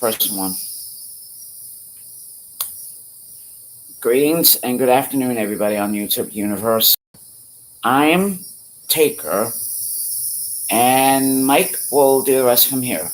First one. Greetings and good afternoon, everybody on YouTube Universe. I'm Taker, and Mike will do the rest from here.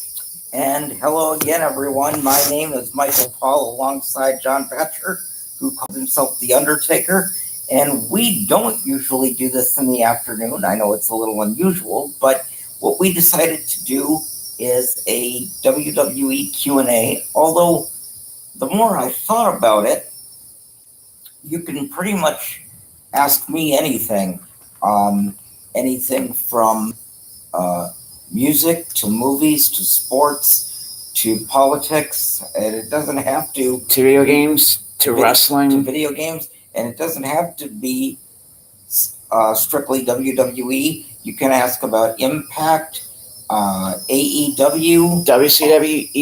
And hello again, everyone. My name is Michael Paul, alongside John Batcher, who calls himself The Undertaker. And we don't usually do this in the afternoon. I know it's a little unusual, but what we decided to do is a WWE Q&A. Although, the more I thought about it, you can pretty much ask me anything. Anything from music to movies to sports to politics, and it doesn't have to video games to wrestling to video games, and it doesn't have to be strictly WWE. You can ask about Impact, AEW, WCW,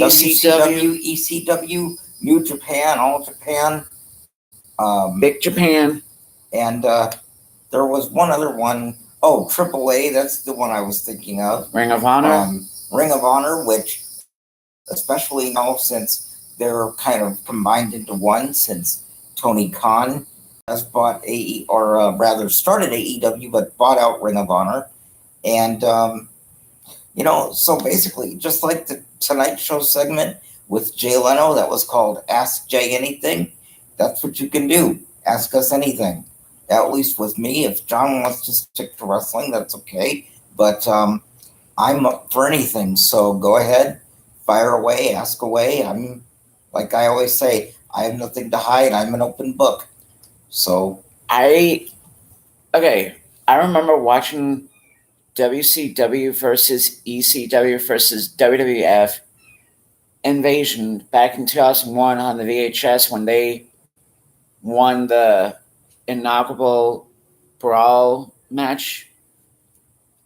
ECW, New Japan, All Japan, Big Japan, and there was one other one. Oh, AAA, that's the one I was thinking of. Ring of Honor. Ring of Honor, which, especially now since they're kind of combined into one, since Tony Khan has bought started AEW, but bought out Ring of Honor. And, so basically, just like the Tonight Show segment with Jay Leno that was called Ask Jay Anything, that's what you can do. Ask us anything. At least with me. If John wants to stick to wrestling, that's okay. But I'm up for anything. So go ahead, fire away, ask away. I'm, like I always say, I have nothing to hide. I'm an open book. So I remember watching WCW versus ECW versus WWF Invasion back in 2001 on the VHS when they won the inaugural brawl match.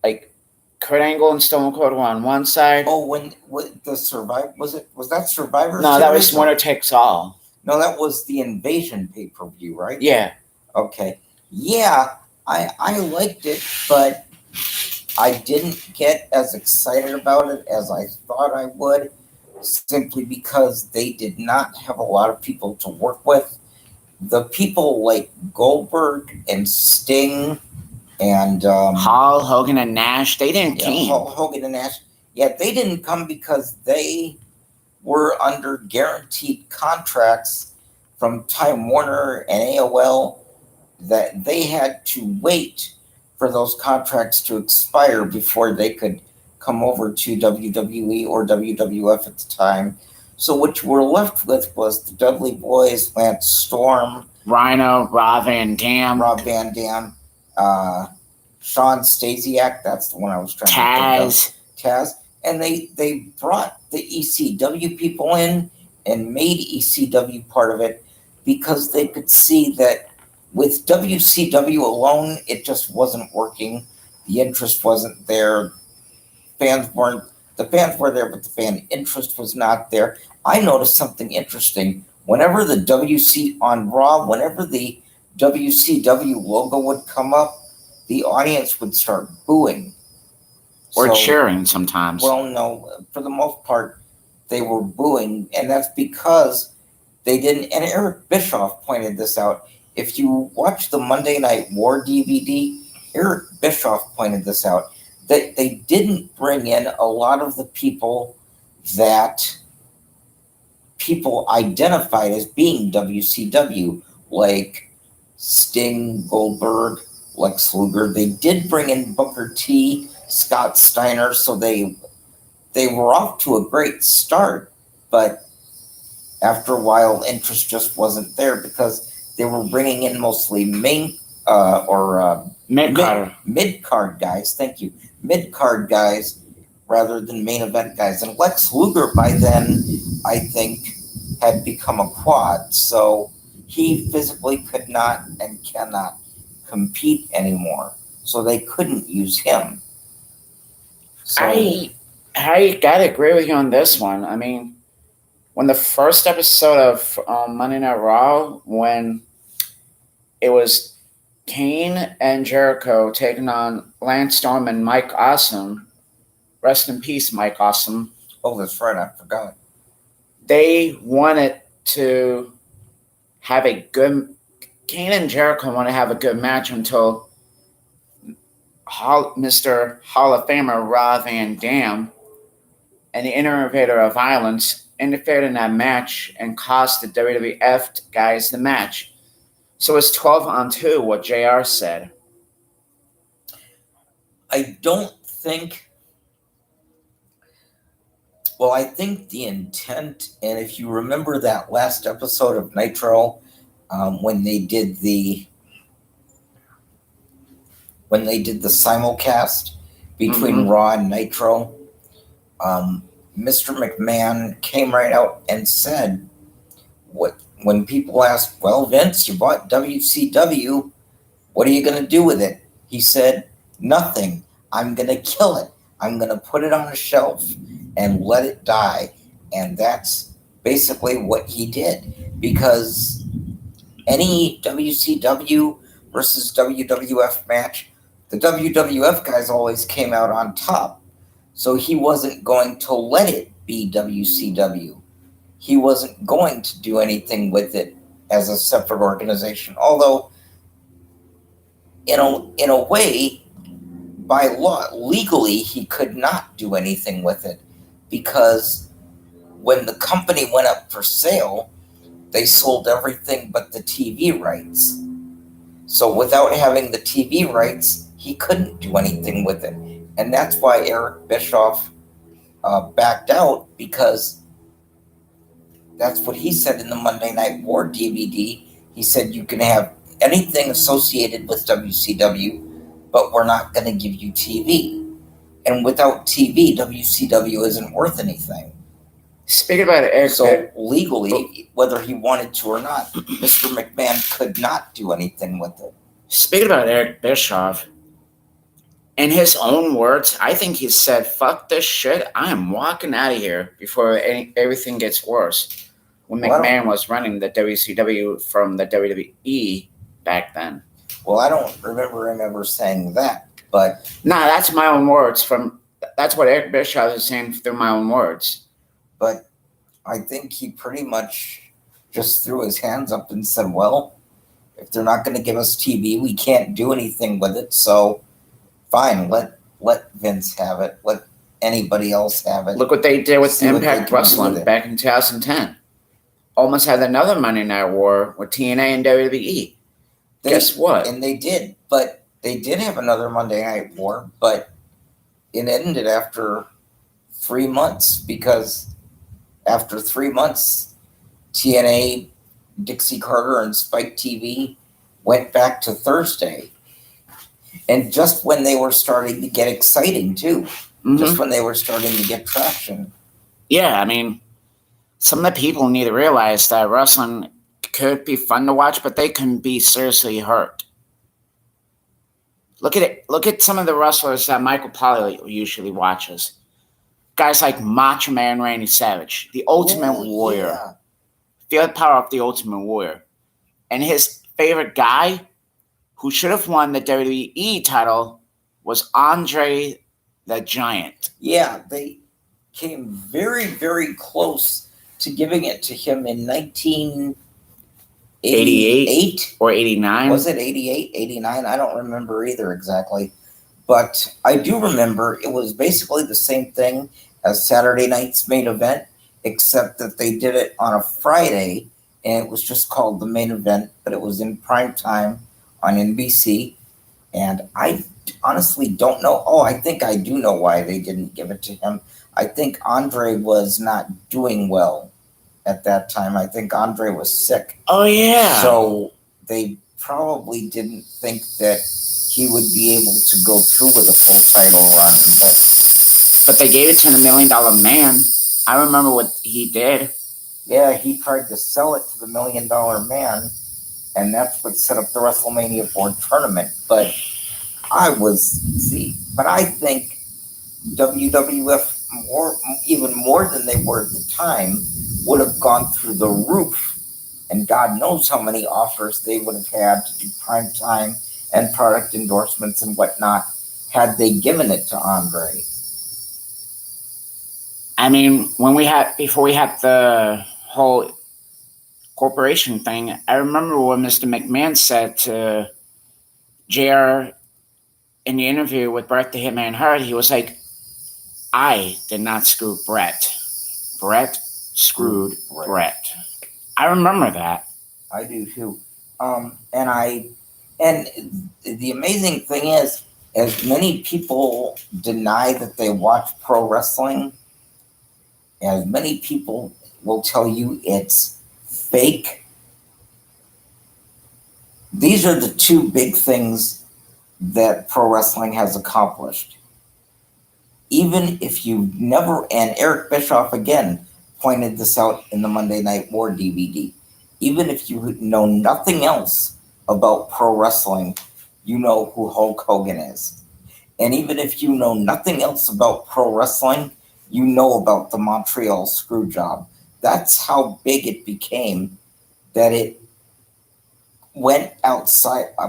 Like Kurt Angle and Stone Cold were on one side. Oh, when the Survivor was that Survivor? No, that was Winner Takes All. No, that was the Invasion pay-per-view, right? Yeah. Okay. Yeah, I liked it, but I didn't get as excited about it as I thought I would, simply because they did not have a lot of people to work with. The people like Goldberg and Sting and Hall, Hogan, and Nash, they didn't come. Hogan and Nash, they didn't come because they were under guaranteed contracts from Time Warner and AOL that they had to wait for those contracts to expire before they could come over to WWE or WWF at the time. So what you were left with was the Dudley Boys, Lance Storm, Rhino, Rob Van Dam, Sean Stasiak, that's the one I was trying to think of. Taz. And they brought the ECW people in and made ECW part of it because they could see that with WCW alone, it just wasn't working. The interest wasn't there. The fans were there, but the fan interest was not there. I noticed something interesting. Whenever the whenever the WCW logo would come up, the audience would start booing. Or cheering sometimes. Well, no, for the most part, they were booing, and that's because they didn't, and Eric Bischoff pointed this out. If you watch the Monday Night War DVD, Eric Bischoff pointed this out, that they didn't bring in a lot of the people that people identified as being WCW, like Sting, Goldberg, Lex Luger. They did bring in Booker T, Scott Steiner, so they were off to a great start, but after a while, interest just wasn't there because they were bringing in mostly mid-card guys. Thank you. Mid-card guys rather than main event guys. And Lex Luger by then, I think, had become a quad. So he physically could not and cannot compete anymore. So they couldn't use him. So, I gotta agree with you on this one. I mean, when the first episode of Monday Night Raw, when it was Kane and Jericho taking on Lance Storm and Mike Awesome, rest in peace, Mike Awesome. Oh, that's right, I forgot. they wanted to have a good. Kane and Jericho want to have a good match until Mr. Hall of Famer Rob Van Dam and the Innovator of Violence interfered in that match and cost the WWF guys the match. So it's 12-on-2, what JR said. I don't think. Well, I think the intent, and if you remember that last episode of Nitro, when they did the simulcast between Raw and Nitro, Mr. McMahon came right out and said, when people asked, well, Vince, you bought WCW, what are you going to do with it? He said, nothing. I'm going to kill it. I'm going to put it on a shelf and let it die. And that's basically what he did, because any WCW versus WWF match, the WWF guys always came out on top. So he wasn't going to let it be WCW. He wasn't going to do anything with it as a separate organization. Although, in a way, by law, legally, he could not do anything with it, because when the company went up for sale, they sold everything but the TV rights. So without having the TV rights, he couldn't do anything with it. And that's why Eric Bischoff backed out, because that's what he said in the Monday Night War DVD. He said, you can have anything associated with WCW, but we're not going to give you TV. And without TV, WCW isn't worth anything. Speaking about Eric, so legally, whether he wanted to or not, Mr. McMahon could not do anything with it. Speaking about Eric Bischoff, in his own words, I think he said, fuck this shit, I am walking out of here before everything gets worse. When McMahon was running the WCW from the WWE back then. Well, I don't remember him ever saying that, but... Nah, that's my own words. That's what Eric Bischoff is saying through my own words. But I think he pretty much just threw his hands up and said, well, if they're not going to give us TV, we can't do anything with it, so fine, let Vince have it. Let anybody else have it. Look what they did with Impact Wrestling back in 2010. Almost had another Monday Night War with TNA and WWE. Guess what? And they did, but they did have another Monday Night War, but it ended after 3 months, because after 3 months, TNA, Dixie Carter, and Spike TV went back to Thursday. And just when they were starting to get exciting, too. Just when they were starting to get traction. Yeah, I mean, some of the people need to realize that wrestling could be fun to watch, but they can be seriously hurt. Look at it. Look at some of the wrestlers that Michael Polly usually watches. Guys like Macho Man Randy Savage, the Ultimate Warrior. Yeah. Feel the power of the Ultimate Warrior. And his favorite guy, who should have won the WWE title, was Andre the Giant. Yeah, they came very, very close to giving it to him in 1988 or 89. Was it 88, 89? I don't remember either exactly. But I do remember it was basically the same thing as Saturday night's main event, except that they did it on a Friday, and it was just called the main event, but it was in prime time on NBC. And I honestly don't know. Oh, I think I do know why they didn't give it to him. I think Andre was not doing well at that time. I think Andre was sick. Oh, yeah. So they probably didn't think that he would be able to go through with a full title run. But they gave it to the $1 Million Man. I remember what he did. Yeah, he tried to sell it to the $1 Million Man, and that's what set up the WrestleMania 4 tournament. But I think WWF, even more than they were at the time, would have gone through the roof. And God knows how many offers they would have had to do prime time and product endorsements and whatnot had they given it to Andre. I mean, before we had the whole corporation thing, I remember what Mr. McMahon said to JR in the interview with Bret the Hitman Hart. He was like, I did not screw Bret. Bret screwed Bret. I remember that. I do too. And the amazing thing is, as many people deny that they watch pro wrestling, as many people will tell you it's fake. These are the two big things that pro wrestling has accomplished. Even if you never, and Eric Bischoff again pointed this out in the Monday Night War DVD, even if you know nothing else about pro wrestling, you know who Hulk Hogan is. And even if you know nothing else about pro wrestling, you know about the Montreal Screwjob. That's how big it became, that it went outside. I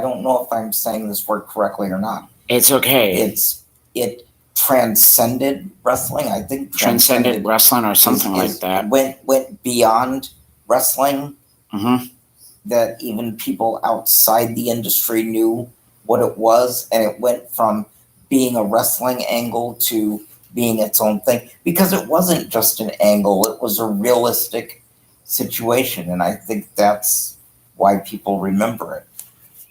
don't know if I'm saying this word correctly or not. It's okay. It transcended wrestling. I think transcended wrestling or something like that. Went beyond wrestling. Mm-hmm. That even people outside the industry knew what it was, and it went from being a wrestling angle to being its own thing, because it wasn't just an angle, it was a realistic situation, and I think that's why people remember it.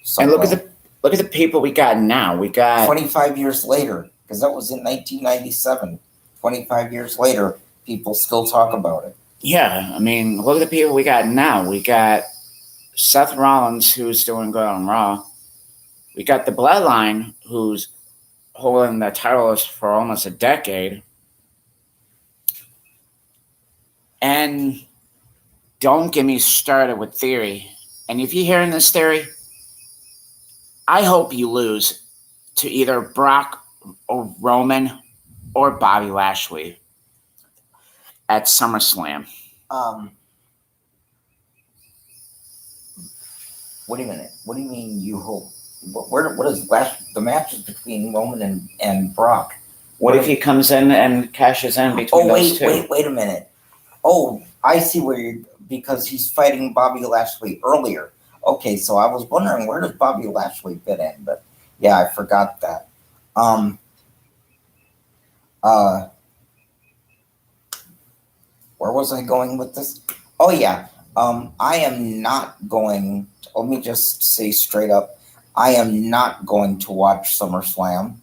So, and look at the people we got now. We got 25 years later, because that was in 1997. 25 years later, people still talk about it. Yeah, I mean, look at the people we got now. We got Seth Rollins, who's doing good on Raw. We got the Bloodline, who's holding the titles for almost a decade. And don't get me started with Theory. And if you're hearing this, Theory, I hope you lose to either Brock or Roman or Bobby Lashley at SummerSlam. Wait a minute. What do you mean you hope? What is the matches between Roman and Brock? What if he comes in and cashes in between those two? Wait a minute. Oh, I see because he's fighting Bobby Lashley earlier. Okay, so I was wondering, where does Bobby Lashley fit in? But yeah, I forgot that. Where was I going with this? Oh yeah. I am not going, let me just say straight up, I am not going to watch SummerSlam.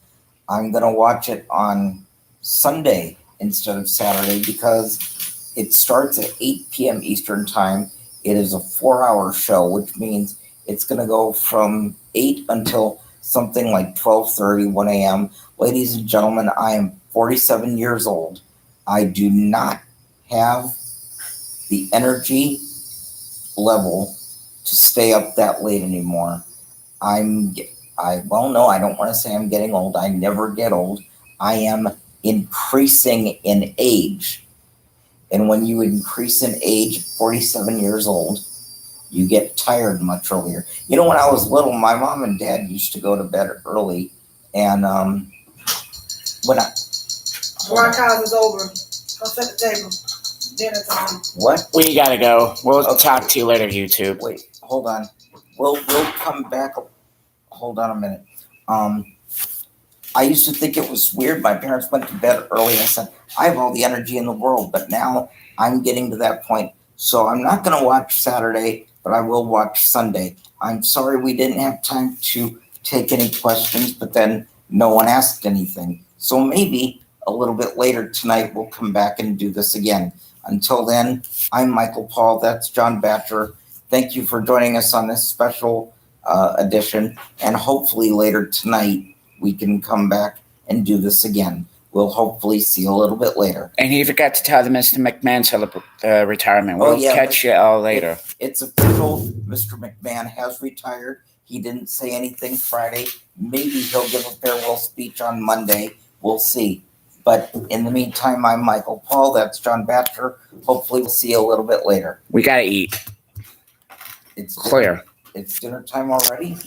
I'm going to watch it on Sunday instead of Saturday, because it starts at 8 p.m. Eastern Time. It is a 4-hour show, which means it's going to go from 8 until something like 12:30, 1 a.m. Ladies and gentlemen, I am 47 years old. I do not have the energy level to stay up that late anymore. I don't want to say I'm getting old. I never get old. I am increasing in age. And when you increase in age, 47 years old, you get tired much earlier. You know, when I was little, my mom and dad used to go to bed early. And Rock house is over. Go set the table. Dinner time. What? We gotta go. We'll talk to you later, YouTube. Wait, hold on. We'll come back. Hold on a minute. I used to think it was weird. My parents went to bed early. I said, I have all the energy in the world, but now I'm getting to that point. So I'm not going to watch Saturday, but I will watch Sunday. I'm sorry we didn't have time to take any questions, but then no one asked anything. So maybe a little bit later tonight, we'll come back and do this again. Until then, I'm Michael Paul. That's John Batcher. Thank you for joining us on this special edition. And hopefully later tonight, we can come back and do this again. We'll hopefully see you a little bit later. And he forgot to tell the Mr. McMahon retirement. We'll catch you all later. It's official. Mr. McMahon has retired. He didn't say anything Friday. Maybe he'll give a farewell speech on Monday. We'll see. But in the meantime, I'm Michael Paul. That's John Batcher. Hopefully we'll see you a little bit later. We got to eat. It's clear. It's dinner time already? Yep.